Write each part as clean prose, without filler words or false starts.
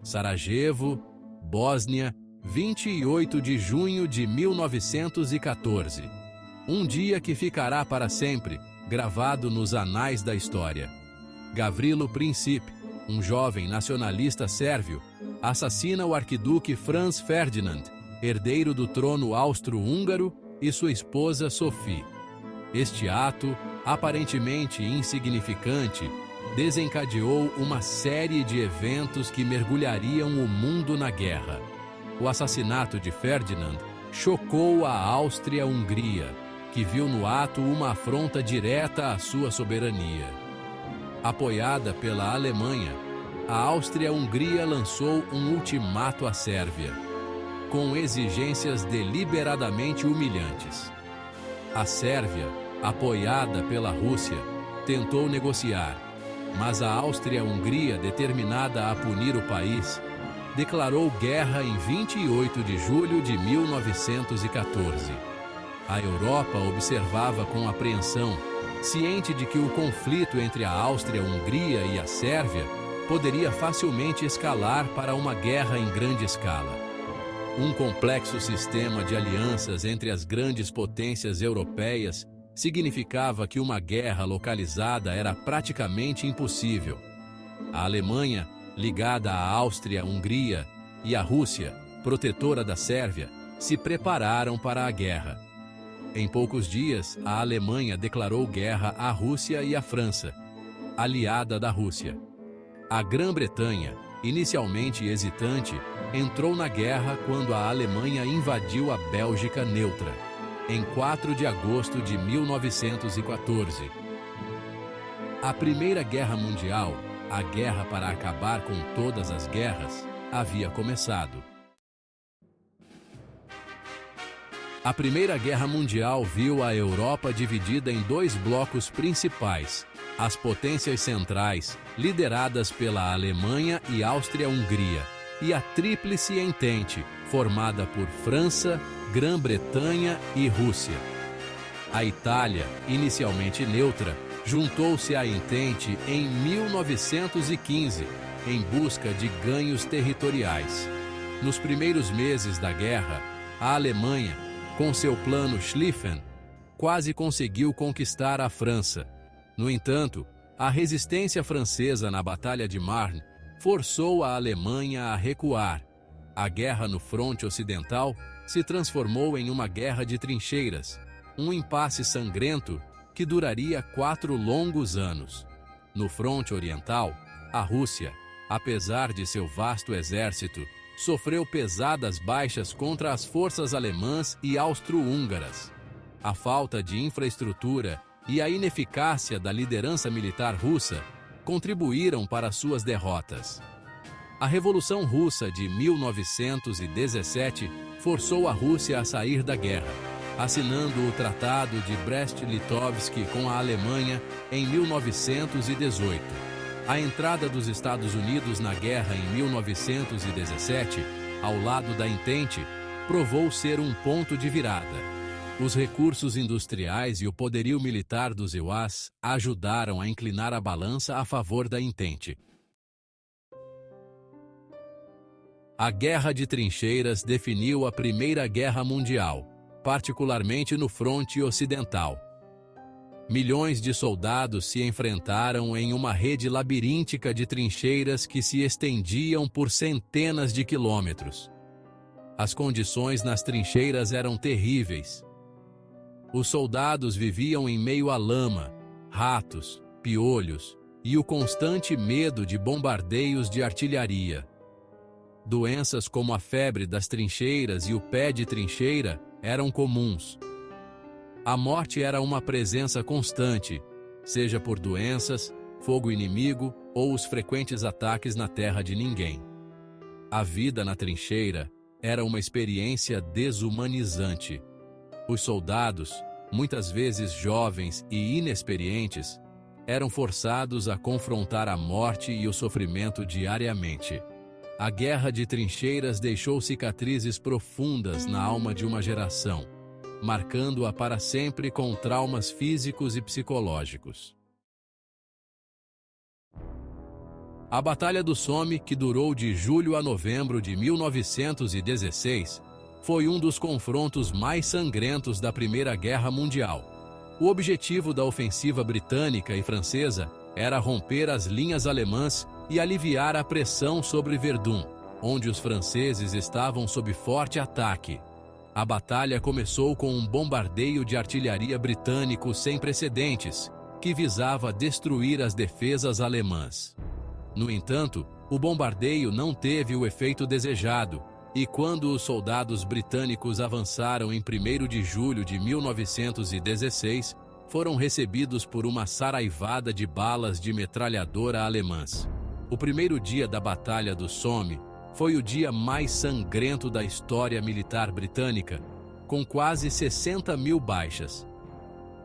Sarajevo, Bósnia, 28 de junho de 1914. Um dia que ficará para sempre, gravado nos anais da história. Gavrilo Princip, um jovem nacionalista sérvio, assassina o arquiduque Franz Ferdinand, herdeiro do trono austro-húngaro, e sua esposa Sophie. Este ato, aparentemente insignificante, desencadeou uma série de eventos que mergulhariam o mundo na guerra. O assassinato de Ferdinand chocou a Áustria-Hungria, que viu no ato uma afronta direta à sua soberania. Apoiada pela Alemanha, a Áustria-Hungria lançou um ultimato à Sérvia, com exigências deliberadamente humilhantes. A Sérvia, apoiada pela Rússia, tentou negociar, mas a Áustria-Hungria, determinada a punir o país, declarou guerra em 28 de julho de 1914. A Europa observava com apreensão, ciente de que o conflito entre a Áustria-Hungria e a Sérvia poderia facilmente escalar para uma guerra em grande escala. Um complexo sistema de alianças entre as grandes potências europeias significava que uma guerra localizada era praticamente impossível. A Alemanha, ligada à Áustria-Hungria, e a Rússia, protetora da Sérvia, se prepararam para a guerra. Em poucos dias, a Alemanha declarou guerra à Rússia e à França, aliada da Rússia. A Grã-Bretanha, inicialmente hesitante, entrou na guerra quando a Alemanha invadiu a Bélgica neutra, em 4 de agosto de 1914. A Primeira Guerra Mundial, a guerra para acabar com todas as guerras, havia começado. A Primeira Guerra Mundial viu a Europa dividida em dois blocos principais: as potências centrais, lideradas pela Alemanha e Áustria-Hungria, e a Tríplice Entente, formada por França, Grã-Bretanha e Rússia. A Itália, inicialmente neutra, juntou-se à Entente em 1915, em busca de ganhos territoriais. Nos primeiros meses da guerra, a Alemanha, com seu plano Schlieffen, quase conseguiu conquistar a França. No entanto, a resistência francesa na Batalha de Marne forçou a Alemanha a recuar. A guerra no fronte ocidental se transformou em uma guerra de trincheiras, um impasse sangrento que duraria 4 longos anos. No fronte oriental, a Rússia, apesar de seu vasto exército, sofreu pesadas baixas contra as forças alemãs e austro-húngaras. A falta de infraestrutura e a ineficácia da liderança militar russa contribuíram para suas derrotas. A Revolução Russa de 1917 forçou a Rússia a sair da guerra, assinando o Tratado de Brest-Litovsk com a Alemanha em 1918. A entrada dos Estados Unidos na guerra em 1917, ao lado da Entente, provou ser um ponto de virada. Os recursos industriais e o poderio militar dos EUAs ajudaram a inclinar a balança a favor da Entente. A Guerra de Trincheiras definiu a Primeira Guerra Mundial, particularmente no fronte ocidental. Milhões de soldados se enfrentaram em uma rede labiríntica de trincheiras que se estendiam por centenas de quilômetros. As condições nas trincheiras eram terríveis. Os soldados viviam em meio à lama, ratos, piolhos e o constante medo de bombardeios de artilharia. Doenças como a febre das trincheiras e o pé de trincheira eram comuns. A morte era uma presença constante, seja por doenças, fogo inimigo ou os frequentes ataques na terra de ninguém. A vida na trincheira era uma experiência desumanizante. Os soldados, muitas vezes jovens e inexperientes, eram forçados a confrontar a morte e o sofrimento diariamente. A guerra de trincheiras deixou cicatrizes profundas na alma de uma geração, marcando-a para sempre com traumas físicos e psicológicos. A Batalha do Somme, que durou de julho a novembro de 1916, foi um dos confrontos mais sangrentos da Primeira Guerra Mundial. O objetivo da ofensiva britânica e francesa era romper as linhas alemãs e aliviar a pressão sobre Verdun, onde os franceses estavam sob forte ataque. A batalha começou com um bombardeio de artilharia britânico sem precedentes, que visava destruir as defesas alemãs. No entanto, o bombardeio não teve o efeito desejado, e quando os soldados britânicos avançaram em 1º de julho de 1916, foram recebidos por uma saraivada de balas de metralhadora alemãs. O primeiro dia da Batalha do Somme foi o dia mais sangrento da história militar britânica, com quase 60 mil baixas.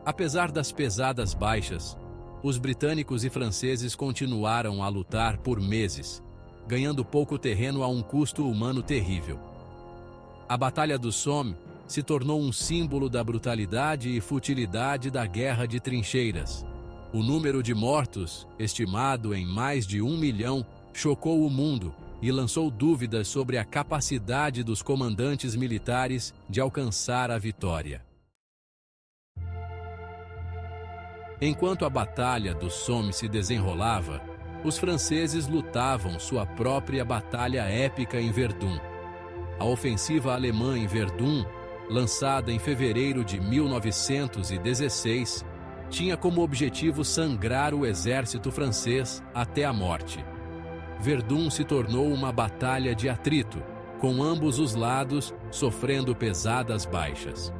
Apesar das pesadas baixas, os britânicos e franceses continuaram a lutar por meses, ganhando pouco terreno a um custo humano terrível. A Batalha do Somme se tornou um símbolo da brutalidade e futilidade da guerra de trincheiras. O número de mortos, estimado em mais de 1 milhão, chocou o mundo e lançou dúvidas sobre a capacidade dos comandantes militares de alcançar a vitória. Enquanto a Batalha do Somme se desenrolava, os franceses lutavam sua própria batalha épica em Verdun. A ofensiva alemã em Verdun, lançada em fevereiro de 1916, tinha como objetivo sangrar o exército francês até a morte. Verdun se tornou uma batalha de atrito, com ambos os lados sofrendo pesadas baixas.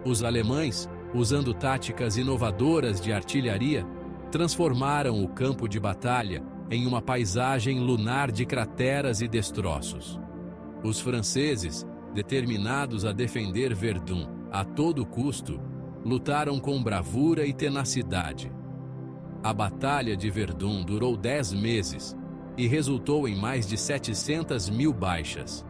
Os alemães, usando táticas inovadoras de artilharia, transformaram o campo de batalha em uma paisagem lunar de crateras e destroços. Os franceses, determinados a defender Verdun a todo custo, lutaram com bravura e tenacidade. A Batalha de Verdun durou 10 meses e resultou em mais de 700 mil baixas.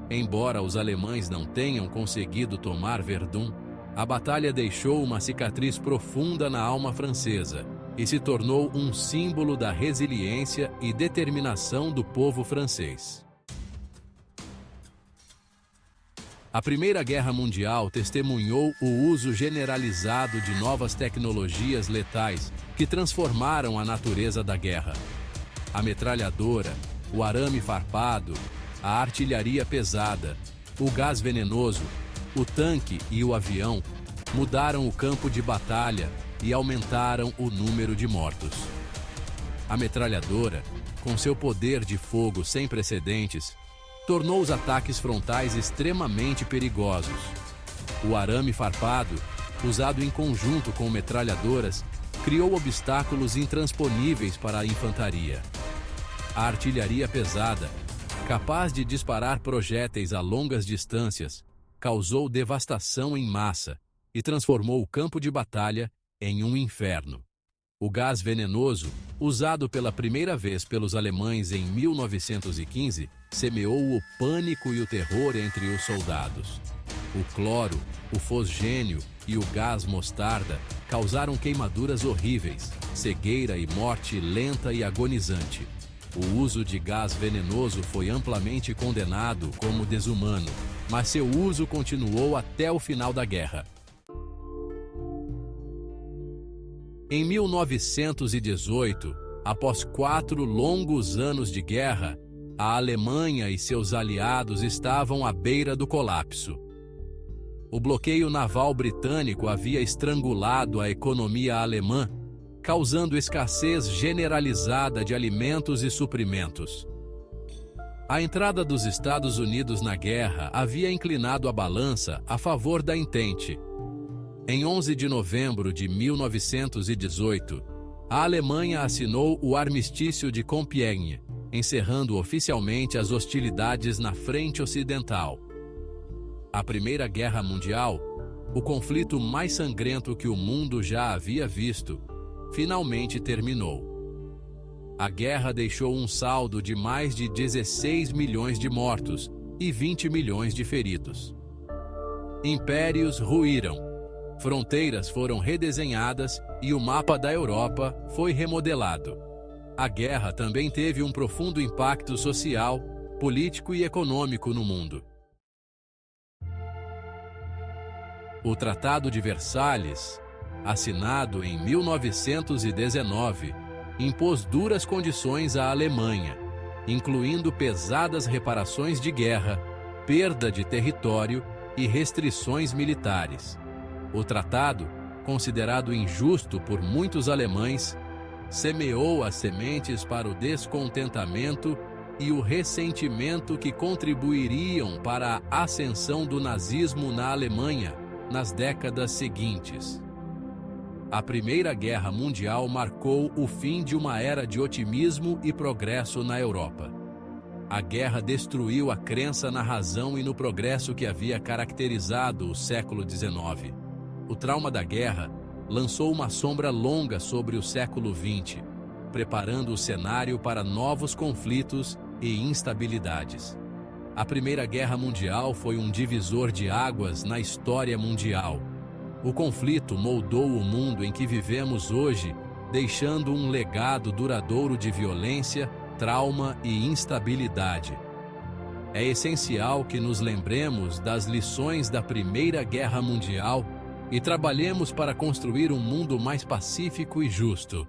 Embora os alemães não tenham conseguido tomar Verdun, a batalha deixou uma cicatriz profunda na alma francesa e se tornou um símbolo da resiliência e determinação do povo francês. A Primeira Guerra Mundial testemunhou o uso generalizado de novas tecnologias letais que transformaram a natureza da guerra. A metralhadora, o arame farpado, a artilharia pesada, o gás venenoso, o tanque e o avião mudaram o campo de batalha e aumentaram o número de mortos. A metralhadora, com seu poder de fogo sem precedentes, tornou os ataques frontais extremamente perigosos. O arame farpado, usado em conjunto com metralhadoras, criou obstáculos intransponíveis para a infantaria. A artilharia pesada, capaz de disparar projéteis a longas distâncias, causou devastação em massa e transformou o campo de batalha em um inferno. O gás venenoso, usado pela primeira vez pelos alemães em 1915, semeou o pânico e o terror entre os soldados. O cloro, o fosgênio e o gás mostarda causaram queimaduras horríveis, cegueira e morte lenta e agonizante. O uso de gás venenoso foi amplamente condenado como desumano, mas seu uso continuou até o final da guerra. Em 1918, após 4 longos anos de guerra, a Alemanha e seus aliados estavam à beira do colapso. O bloqueio naval britânico havia estrangulado a economia alemã, causando escassez generalizada de alimentos e suprimentos. A entrada dos Estados Unidos na guerra havia inclinado a balança a favor da Entente. Em 11 de novembro de 1918, a Alemanha assinou o Armistício de Compiègne, encerrando oficialmente as hostilidades na frente ocidental. A Primeira Guerra Mundial, o conflito mais sangrento que o mundo já havia visto, finalmente terminou. A guerra deixou um saldo de mais de 16 milhões de mortos e 20 milhões de feridos. Impérios ruíram, fronteiras foram redesenhadas e o mapa da Europa foi remodelado. A guerra também teve um profundo impacto social, político e econômico no mundo. O Tratado de Versalhes, assinado em 1919, impôs duras condições à Alemanha, incluindo pesadas reparações de guerra, perda de território e restrições militares. O tratado, considerado injusto por muitos alemães, semeou as sementes para o descontentamento e o ressentimento que contribuiriam para a ascensão do nazismo na Alemanha nas décadas seguintes. A Primeira Guerra Mundial marcou o fim de uma era de otimismo e progresso na Europa. A guerra destruiu a crença na razão e no progresso que havia caracterizado o século XIX. O trauma da guerra lançou uma sombra longa sobre o século XX, preparando o cenário para novos conflitos e instabilidades. A Primeira Guerra Mundial foi um divisor de águas na história mundial. O conflito moldou o mundo em que vivemos hoje, deixando um legado duradouro de violência, trauma e instabilidade. É essencial que nos lembremos das lições da Primeira Guerra Mundial e trabalhemos para construir um mundo mais pacífico e justo.